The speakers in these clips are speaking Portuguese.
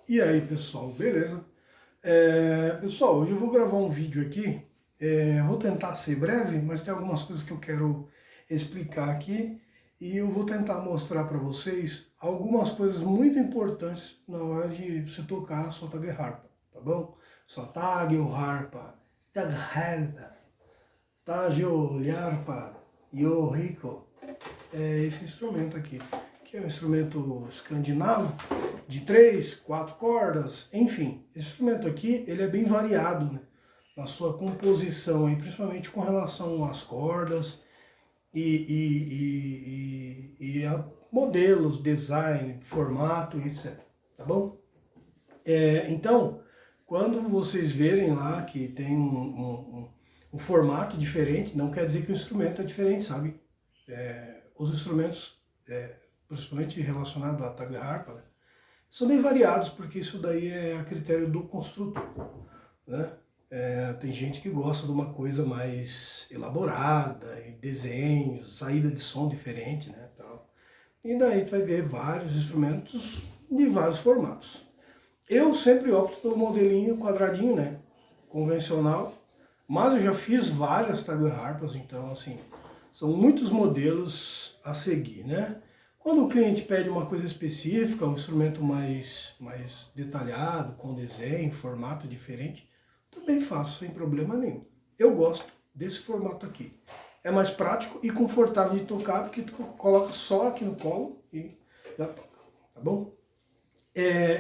E aí, pessoal, beleza? Pessoal, hoje eu vou gravar um vídeo aqui, vou tentar ser breve, mas tem algumas coisas que eu quero explicar aqui e eu vou tentar mostrar para vocês algumas coisas muito importantes na hora de você tocar a sua tagerharpa, tá bom? Sua tagerharpa, tagerharpa, yo rico, é esse instrumento aqui, que é um instrumento escandinavo, de 3, 4 cordas, enfim. Esse instrumento aqui, ele é bem variado, né, na sua composição, aí, principalmente com relação às cordas e a modelos, design, formato, etc. Tá bom? Então, quando vocês verem lá que tem um formato diferente, não quer dizer que o instrumento é diferente, sabe? Os instrumentos, principalmente relacionados à tagerharpa, né, são bem variados, porque isso daí é a critério do construtor, né? Tem gente que gosta de uma coisa mais elaborada, e desenhos, saída de som diferente, né? Tal. E daí tu vai ver vários instrumentos de vários formatos. Eu sempre opto pelo modelinho quadradinho, né? Convencional, mas eu já fiz várias tagerharpas, então assim, são muitos modelos a seguir, né? Quando o cliente pede uma coisa específica, um instrumento mais detalhado, com desenho, formato diferente, também faço sem problema nenhum. Eu gosto desse formato aqui. É mais prático e confortável de tocar, porque tu coloca só aqui no colo e já toca, tá bom?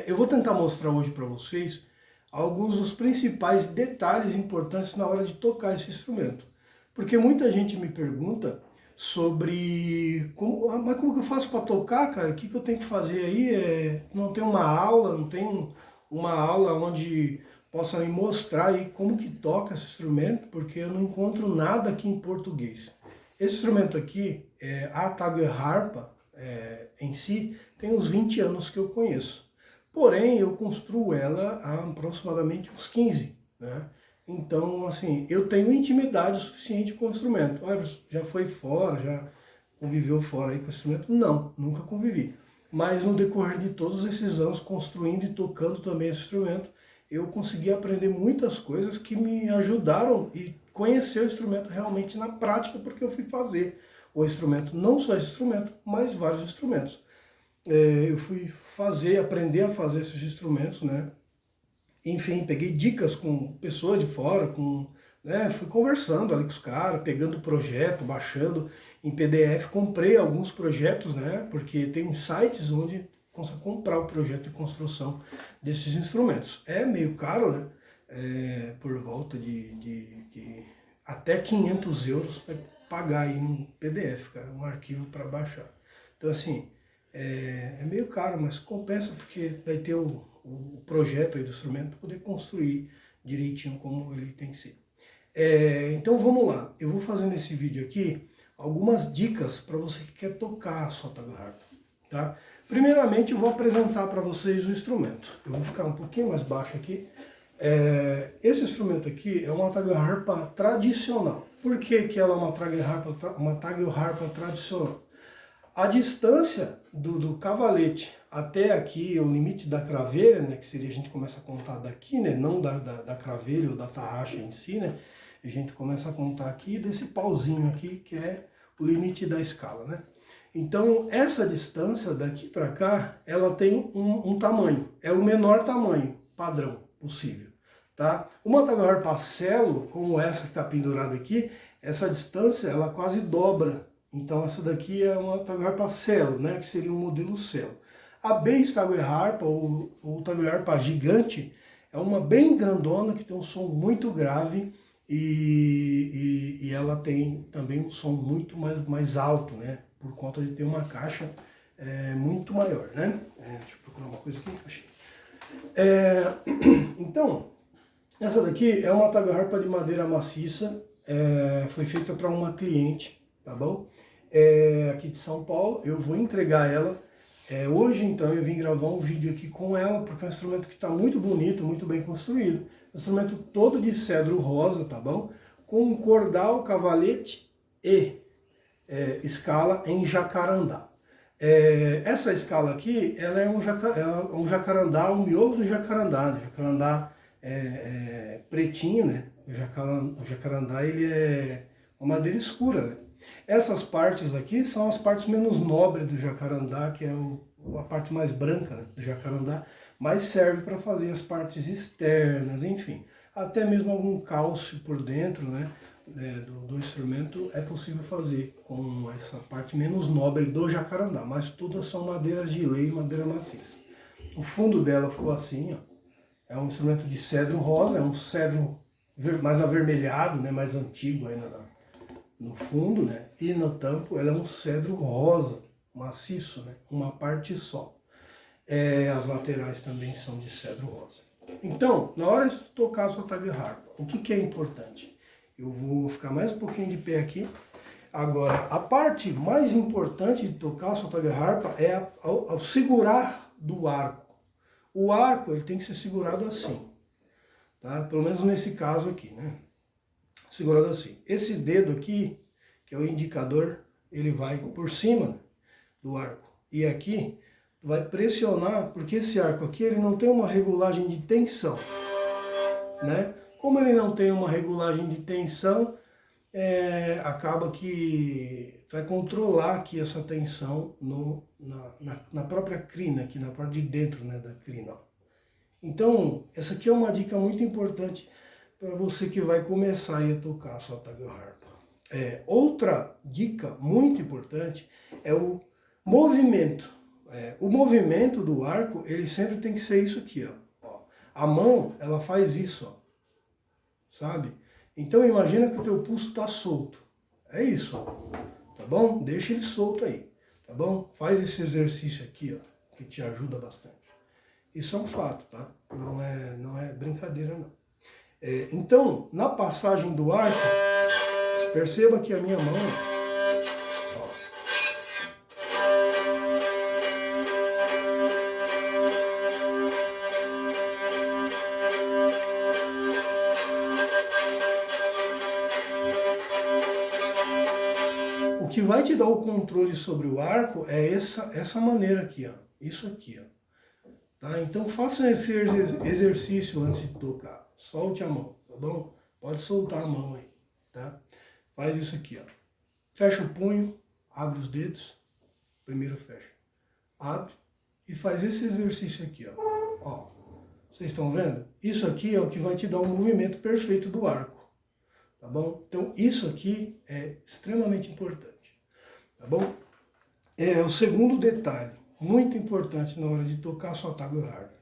Eu vou tentar mostrar hoje para vocês alguns dos principais detalhes importantes na hora de tocar esse instrumento. Porque muita gente me pergunta sobre mas como que eu faço para tocar, cara? O que eu tenho que fazer aí? Não tem uma aula, não tem uma aula onde possa me mostrar aí como que toca esse instrumento, porque eu não encontro nada aqui em português. Esse instrumento aqui, a tagerharpa em si, tem uns 20 anos que eu conheço. Porém, eu construo ela há aproximadamente uns 15, né? Então, assim, eu tenho intimidade suficiente com o instrumento. Olha, já foi fora, já conviveu fora aí com o instrumento? Não, nunca convivi. Mas no decorrer de todos esses anos, construindo e tocando também esse instrumento, eu consegui aprender muitas coisas que me ajudaram e conhecer o instrumento realmente na prática, porque eu fui fazer o instrumento, não só esse instrumento, mas vários instrumentos. Eu fui aprender a fazer esses instrumentos, né? Enfim, peguei dicas com pessoas de fora, fui conversando ali com os caras, pegando o projeto, baixando em PDF, comprei alguns projetos, né? Porque tem uns sites onde consegue comprar o projeto de construção desses instrumentos. É meio caro, né? Por volta de até 500 euros para pagar aí um PDF, cara, um arquivo para baixar. Então, assim, é meio caro, mas compensa porque vai ter o projeto aí do instrumento para poder construir direitinho como ele tem que ser. Então vamos lá, eu vou fazer nesse vídeo aqui algumas dicas para você que quer tocar a sua tagerharpa, tá? Primeiramente eu vou apresentar para vocês o instrumento. Eu vou ficar um pouquinho mais baixo aqui. Esse instrumento aqui é uma tagerharpa tradicional. Por que ela é uma tagerharpa tradicional? A distância do cavalete até aqui, o limite da cravelha, né, que seria, a gente começa a contar daqui, né, não da cravelha ou da tarraxa em si, né, a gente começa a contar aqui desse pauzinho aqui, que é o limite da escala, né. Então, essa distância daqui para cá, ela tem um tamanho, é o menor tamanho padrão possível, tá? Uma tagerharpa selo, como essa que está pendurada aqui, essa distância, ela quase dobra. Então essa daqui é uma tagerharpa selo, né, que seria um modelo selo. A bass tagerharpa, ou tagerharpa gigante, é uma bem grandona, que tem um som muito grave e ela tem também um som muito mais alto, né, por conta de ter uma caixa muito maior, né. Deixa eu procurar uma coisa aqui que eu achei. Então, essa daqui é uma tagerharpa de madeira maciça, foi feita para uma cliente, tá bom? Aqui de São Paulo, eu vou entregar ela. Hoje, então, eu vim gravar um vídeo aqui com ela, porque é um instrumento que está muito bonito, muito bem construído. Um instrumento todo de cedro rosa, tá bom? Com um cordal, cavalete e escala em jacarandá. Essa escala aqui, ela é um jacarandá, um miolo do jacarandá, né? Jacarandá pretinho, né? O jacarandá, ele é uma madeira escura, né? Essas partes aqui são as partes menos nobres do jacarandá, que é a parte mais branca, né, do jacarandá, mas serve para fazer as partes externas, enfim. Até mesmo algum cálcio por dentro, né, do instrumento é possível fazer com essa parte menos nobre do jacarandá, mas todas são madeiras de lei, madeira maciça. O fundo dela ficou assim, ó. É um instrumento de cedro rosa, é um cedro mais avermelhado, né, mais antigo ainda no fundo, né, e no tampo ela é um cedro rosa, maciço, né, uma parte só. As laterais também são de cedro rosa. Então, na hora de tocar a sua tagarharpa, o que é importante? Eu vou ficar mais um pouquinho de pé aqui. Agora, a parte mais importante de tocar a sua tagarharpa é ao segurar do arco. O arco ele tem que ser segurado assim, tá? Pelo menos nesse caso aqui, né? Segurado assim. Esse dedo aqui, que é o indicador, ele vai por cima do arco. E aqui vai pressionar, porque esse arco aqui ele não tem uma regulagem de tensão, né? Como ele não tem uma regulagem de tensão, acaba que vai controlar aqui essa tensão na própria crina, aqui na parte de dentro, né, da crina. Então, essa aqui é uma dica muito importante para você que vai começar a tocar a sua tagarharpa. Outra dica muito importante é o movimento. O movimento do arco, ele sempre tem que ser isso aqui, ó. A mão, ela faz isso, ó. Sabe? Então imagina que o teu pulso está solto. É isso, ó. Tá bom? Deixa ele solto aí, tá bom? Faz esse exercício aqui, ó, que te ajuda bastante. Isso é um fato, tá? Não é brincadeira, não. Então, na passagem do arco, perceba que a minha mão, ó, o que vai te dar o controle sobre o arco é essa maneira aqui, ó. Isso aqui, ó. Tá? Então faça esse exercício antes de tocar. Solte a mão, tá bom? Pode soltar a mão aí, tá? Faz isso aqui, ó. Fecha o punho, abre os dedos. Primeiro fecha. Abre e faz esse exercício aqui, ó. Vocês estão vendo? Isso aqui é o que vai te dar o movimento perfeito do arco, tá bom? Então isso aqui é extremamente importante, tá bom? O segundo detalhe, muito importante na hora de tocar a sua tagarharpa.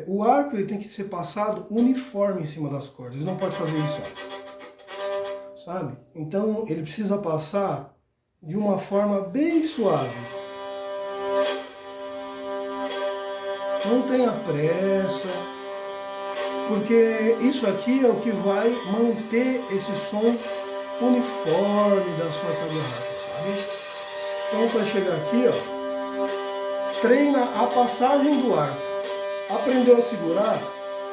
O arco ele tem que ser passado uniforme em cima das cordas, ele não pode fazer isso, ó, sabe? Então ele precisa passar de uma forma bem suave. Não tenha pressa, porque isso aqui é o que vai manter esse som uniforme da sua tagarharpa, sabe? Então, para chegar aqui, ó, treina a passagem do arco. Aprendeu a segurar?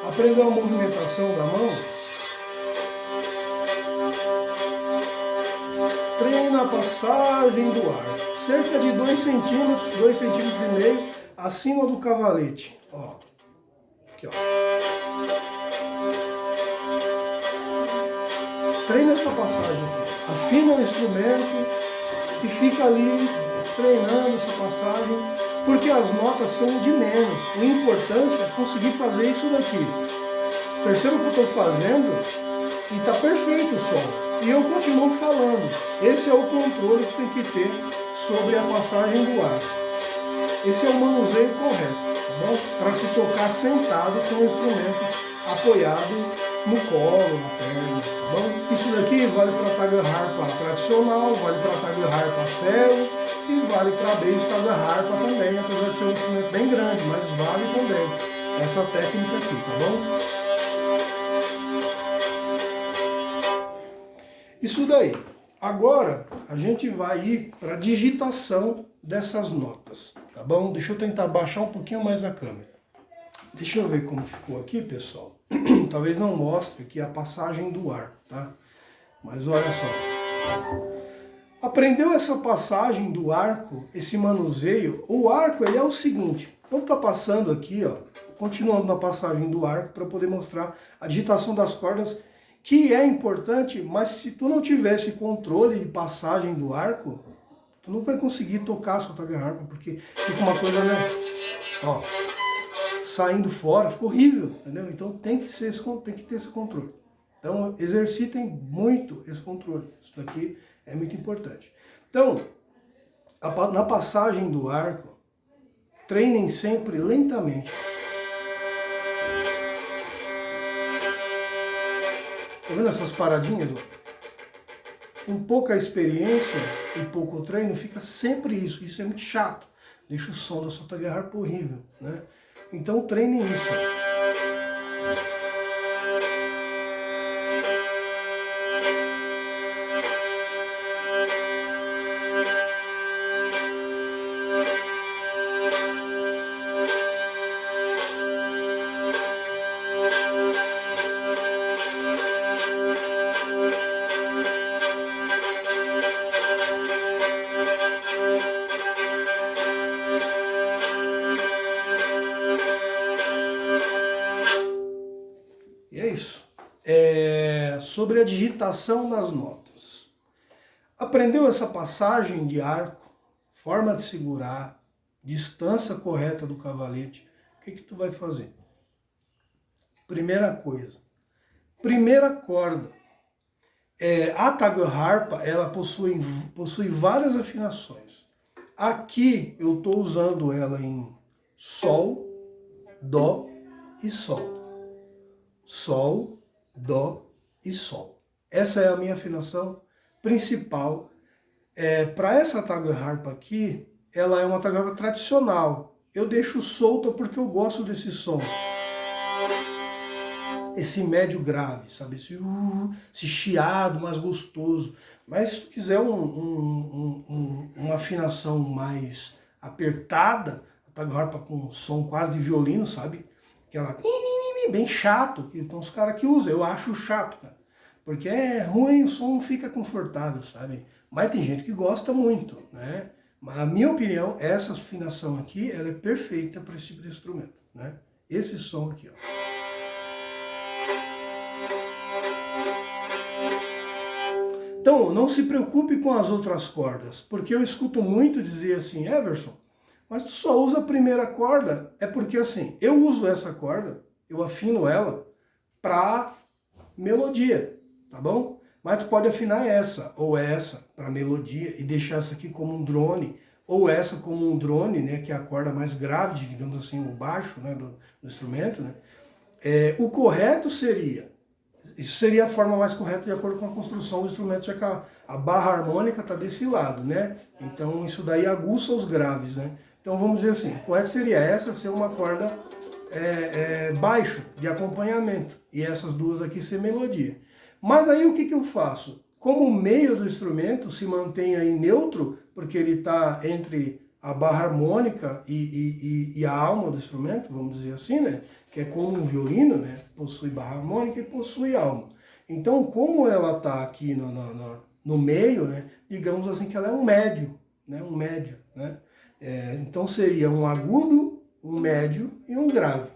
Aprendeu a movimentação da mão? Treina a passagem do arco. Cerca de 2 centímetros, 2,5 centímetros acima do cavalete. Ó. Aqui, ó. Treina essa passagem aqui. Afina o instrumento e fica ali treinando essa passagem, porque as notas são de menos. O importante é conseguir fazer isso daqui. Perceba o que eu estou fazendo e está perfeito o som. E eu continuo falando. Esse é o controle que tem que ter sobre a passagem do ar. Esse é o manuseio correto, tá bom? Para se tocar sentado com o instrumento apoiado no colo, na perna, tá bom? Isso daqui vale para tagarharpa tradicional, vale para tagarharpa celo e vale para bass tagarharpa também, apesar de ser um instrumento bem grande, mas vale também essa técnica aqui, tá bom? Isso daí. Agora a gente vai ir para a digitação dessas notas, tá bom? Deixa eu tentar baixar um pouquinho mais a câmera. Deixa eu ver como ficou aqui, pessoal. Talvez não mostre aqui a passagem do ar, tá? Mas olha só. Aprendeu essa passagem do arco, esse manuseio? O arco ele é o seguinte, vamos estar passando aqui, ó, continuando na passagem do arco para poder mostrar a digitação das cordas, que é importante, mas se tu não tivesse controle de passagem do arco, tu não vai conseguir tocar a sua tagarharpa, porque fica uma coisa, né, ó, saindo fora, fica horrível, entendeu? Então tem que ter esse controle. Então exercitem muito esse controle, isso daqui é muito importante. Então, na passagem do arco, treinem sempre lentamente. Tá vendo essas paradinhas? Com pouca experiência e pouco treino, fica sempre isso. Isso é muito chato. Deixa o som da sua tagarharpa horrível, né? Então treinem isso. E é isso. Sobre a digitação das notas. Aprendeu essa passagem de arco, forma de segurar, distância correta do cavalete? O que tu vai fazer? Primeira coisa. Primeira corda. A tagarharpa, ela possui várias afinações. Aqui eu estou usando ela em Sol, Dó e Sol. Sol, Dó e Sol. Essa é a minha afinação principal. Para essa tagarharpa aqui, ela é uma tagarharpa tradicional. Eu deixo solta porque eu gosto desse som. Esse médio grave, sabe? Esse chiado mais gostoso. Mas se quiser uma afinação mais apertada, a tagarharpa com som quase de violino, sabe? Aquela bem chato, que tem uns caras que usam, eu acho chato, cara. Porque é ruim, o som não fica confortável, sabe? Mas tem gente que gosta muito, né? Mas a minha opinião, essa afinação aqui, ela é perfeita para esse tipo de instrumento, né? Esse som aqui, ó. Então, não se preocupe com as outras cordas, porque eu escuto muito dizer assim, Everson, mas tu só usa a primeira corda, é porque assim, eu uso essa corda, eu afino ela para melodia, tá bom? Mas tu pode afinar essa ou essa para melodia e deixar essa aqui como um drone, ou essa como um drone, né, que é a corda mais grave, digamos assim, o baixo, né, do instrumento, né? O correto seria, isso seria a forma mais correta de acordo com a construção do instrumento, já que a barra harmônica está desse lado, né? Então isso daí aguça os graves, né? Então vamos dizer assim, o correto seria essa ser uma corda baixo, de acompanhamento, e essas duas aqui ser melodia. Mas aí o que eu faço? Como o meio do instrumento se mantém aí neutro, porque ele está entre a barra harmônica e a alma do instrumento, vamos dizer assim, né? Que é como um violino, né? Possui barra harmônica e possui alma. Então, como ela está aqui no meio, né? Digamos assim que ela é um médio, né? Um médio, né? Então seria um agudo, um médio e um grave.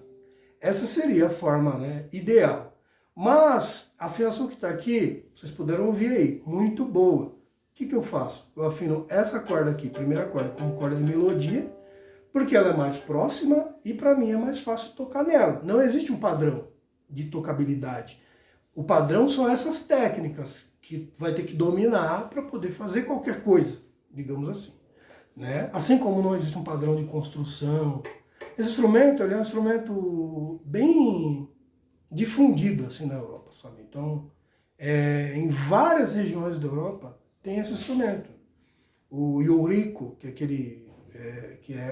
Essa seria a forma, né, ideal. Mas a afinação que está aqui, vocês puderam ouvir aí, muito boa. O que eu faço? Eu afino essa corda aqui, primeira corda, como corda de melodia, porque ela é mais próxima e para mim é mais fácil tocar nela. Não existe um padrão de tocabilidade. O padrão são essas técnicas que vai ter que dominar para poder fazer qualquer coisa, digamos assim, né? Assim como não existe um padrão de construção. Esse instrumento, ele é um instrumento bem difundido assim na Europa, sabe? Então, em várias regiões da Europa tem esse instrumento. O Eurico, que é aquele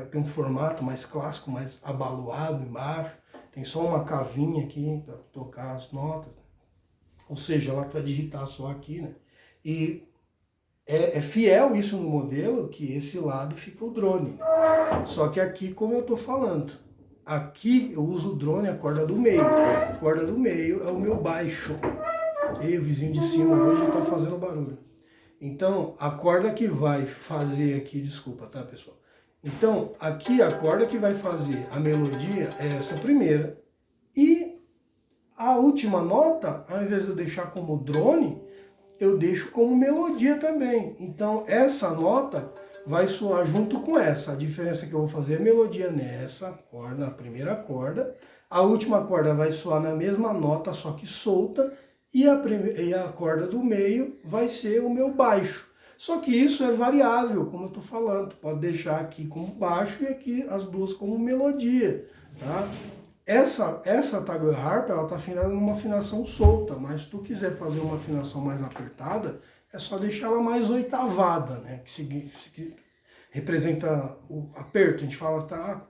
tem um formato mais clássico, mais abaloado embaixo, tem só uma cavinha aqui para tocar as notas, né? Ou seja, ela vai digitar só aqui, né? E é fiel isso no modelo, que esse lado fica o drone, né? Só que aqui, como eu estou falando, aqui eu uso o drone, a corda do meio. A corda do meio é o meu baixo. E o vizinho de cima hoje está fazendo barulho. Então, a corda que vai fazer aqui, desculpa, tá, pessoal? Então, aqui a corda que vai fazer a melodia é essa primeira. E a última nota, ao invés de eu deixar como drone, eu deixo como melodia também. Então, essa nota vai soar junto com essa. A diferença que eu vou fazer é melodia nessa corda, na primeira corda. A última corda vai soar na mesma nota, só que solta. E a corda do meio vai ser o meu baixo. Só que isso é variável, como eu estou falando. Tu pode deixar aqui como baixo e aqui as duas como melodia, tá? Essa Tiger Harp, ela está afinada numa afinação solta, mas se tu quiser fazer uma afinação mais apertada, é só deixar ela mais oitavada, né? Que representa o aperto. A gente fala,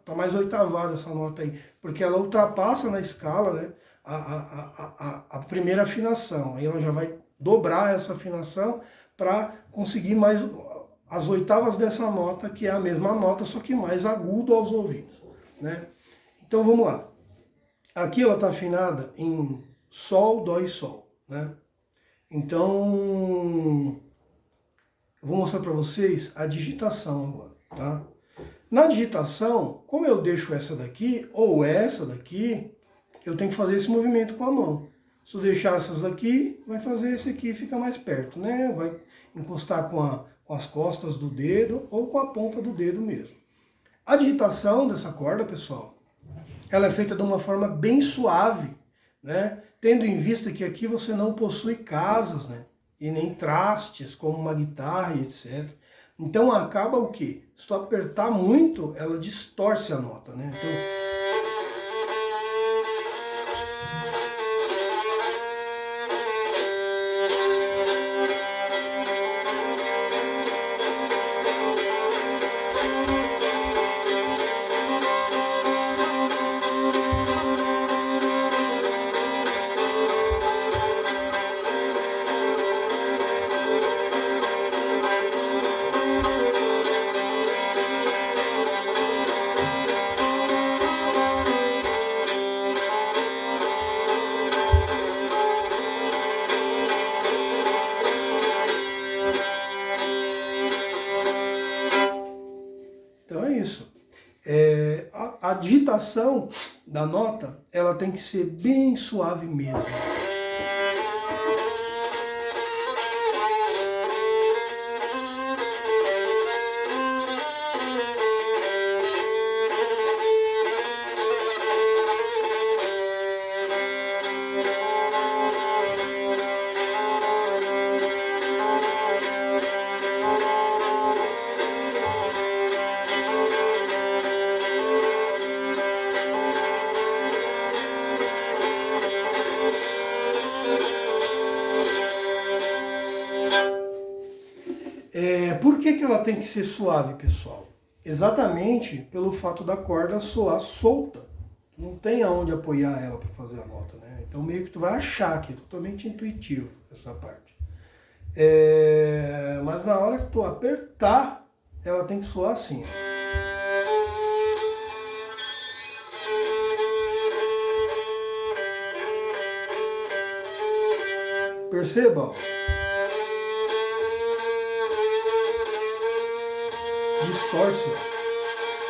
tá mais oitavada essa nota aí, porque ela ultrapassa na escala, né, a primeira afinação. Aí ela já vai dobrar essa afinação para conseguir mais as oitavas dessa nota, que é a mesma nota, só que mais agudo aos ouvidos, né? Então vamos lá. Aqui ela está afinada em Sol, Dó e Sol, né? Então, eu vou mostrar para vocês a digitação agora, tá? Na digitação, como eu deixo essa daqui, ou essa daqui, eu tenho que fazer esse movimento com a mão. Se eu deixar essas daqui, vai fazer esse aqui, fica mais perto, né? Vai encostar com as costas do dedo ou com a ponta do dedo mesmo. A digitação dessa corda, pessoal, ela é feita de uma forma bem suave, né? Tendo em vista que aqui você não possui casas, né? E nem trastes, como uma guitarra e etc. Então acaba o quê? Se tu apertar muito, ela distorce a nota, né? Então, então é isso. A digitação da nota, ela tem que ser bem suave mesmo. Por que ela tem que ser suave, pessoal? Exatamente pelo fato da corda soar solta. Não tem aonde apoiar ela para fazer a nota, né? Então meio que tu vai achar que é totalmente intuitivo essa parte. Mas na hora que tu apertar, ela tem que soar assim. Perceba, ó. Distorce.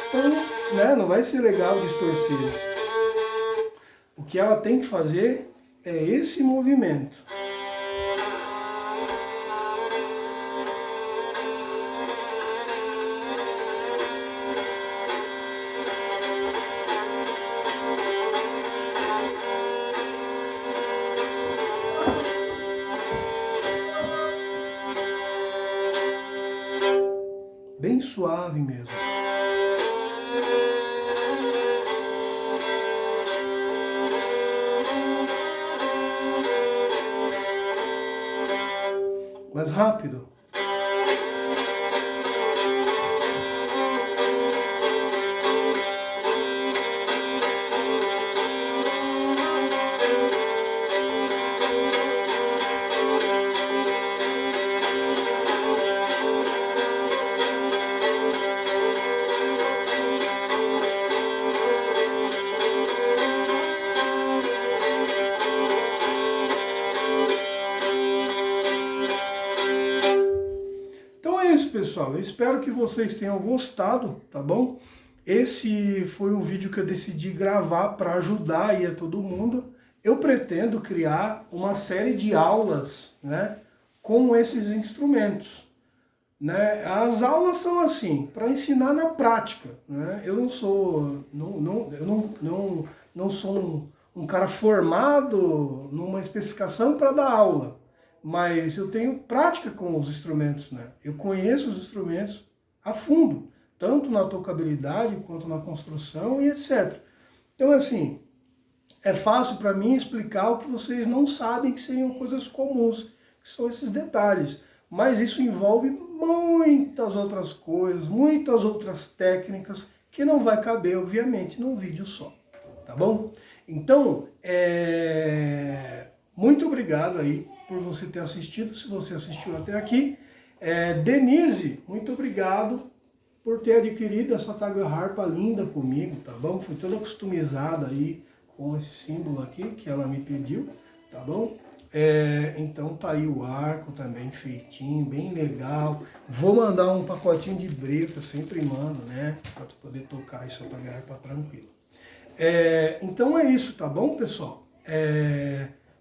Então, né, não vai ser legal distorcer. O que ela tem que fazer é esse movimento. Bem suave mesmo. Mais rápido. pessoal, eu espero que vocês tenham gostado, tá bom? Esse foi um vídeo que eu decidi gravar para ajudar aí a todo mundo. Eu pretendo criar uma série de aulas, né, com esses instrumentos. Né? As aulas são assim, para ensinar na prática. Né? Eu não sou, não sou um cara formado numa especificação para dar aula, mas eu tenho prática com os instrumentos. Né? Eu conheço os instrumentos a fundo, tanto na tocabilidade quanto na construção e etc. Então, assim, é fácil para mim explicar o que vocês não sabem que seriam coisas comuns, que são esses detalhes. Mas isso envolve muitas outras coisas, muitas outras técnicas que não vai caber, obviamente, num vídeo só, tá bom? Então, muito obrigado aí por você ter assistido, se você assistiu até aqui. Denise, muito obrigado por ter adquirido essa Tiger Harpa linda comigo, tá bom? Foi toda customizada aí com esse símbolo aqui que ela me pediu, tá bom? Então tá aí o arco também feitinho, bem legal. Vou mandar um pacotinho de brita, eu sempre mando, né? Para poder tocar isso para garrafa tranquilo. Então é isso, tá bom, pessoal?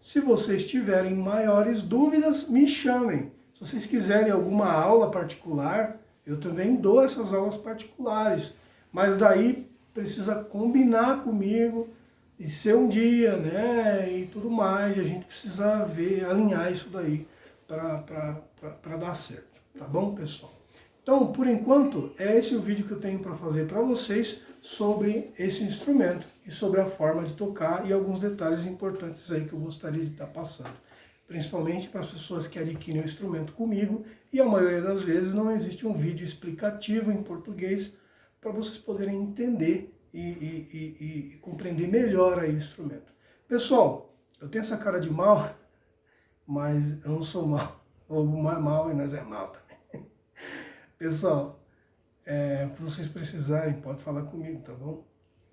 Se vocês tiverem maiores dúvidas, me chamem. Se vocês quiserem alguma aula particular, eu também dou essas aulas particulares. Mas daí precisa combinar comigo, e ser um dia, né, e tudo mais, e a gente precisa ver, alinhar isso daí para dar certo, tá bom, pessoal? Então, por enquanto, esse é o vídeo que eu tenho para fazer para vocês sobre esse instrumento e sobre a forma de tocar e alguns detalhes importantes aí que eu gostaria de estar passando, principalmente para as pessoas que adquirem o instrumento comigo, e a maioria das vezes não existe um vídeo explicativo em português para vocês poderem entender e compreender melhor aí o instrumento. Pessoal, eu tenho essa cara de mal, mas eu não sou mal. O mais mal e nós é mal também. Pessoal, se vocês precisarem, pode falar comigo, tá bom?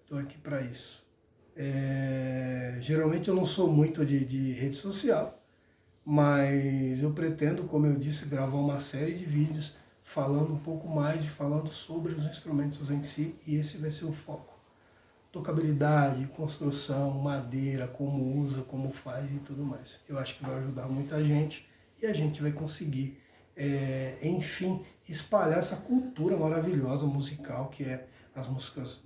Estou aqui para isso. Geralmente eu não sou muito de rede social, mas eu pretendo, como eu disse, gravar uma série de vídeos falando um pouco mais e falando sobre os instrumentos em si, e esse vai ser o foco. Tocabilidade, construção, madeira, como usa, como faz e tudo mais. Eu acho que vai ajudar muita gente e a gente vai conseguir, enfim, espalhar essa cultura maravilhosa musical que é as músicas,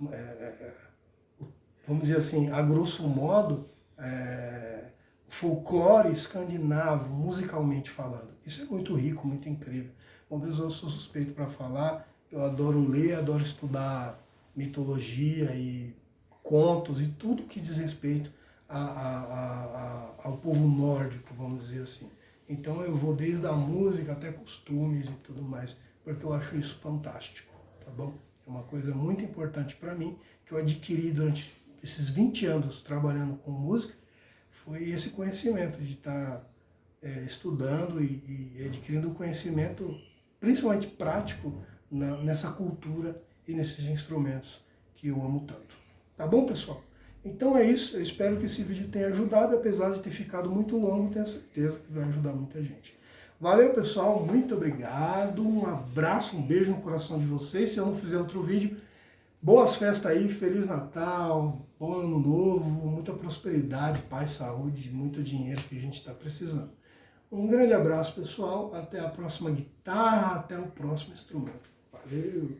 vamos dizer assim, a grosso modo, folclore escandinavo, musicalmente falando. Isso é muito rico, muito incrível. Uma vez eu sou suspeito para falar, eu adoro ler, adoro estudar mitologia e contos e tudo que diz respeito ao povo nórdico, vamos dizer assim. Então eu vou desde a música até costumes e tudo mais, porque eu acho isso fantástico, tá bom? É uma coisa muito importante para mim, que eu adquiri durante esses 20 anos trabalhando com música, foi esse conhecimento de estar estudando e adquirindo conhecimento, principalmente prático, nessa cultura e nesses instrumentos que eu amo tanto. Tá bom, pessoal? Então é isso, eu espero que esse vídeo tenha ajudado, apesar de ter ficado muito longo, tenho certeza que vai ajudar muita gente. Valeu, pessoal, muito obrigado, um abraço, um beijo no coração de vocês. Se eu não fizer outro vídeo, boas festas aí, Feliz Natal, bom Ano Novo, muita prosperidade, paz, saúde, muito dinheiro que a gente está precisando. Um grande abraço, pessoal, até a próxima guitarra, até o próximo instrumento. Valeu!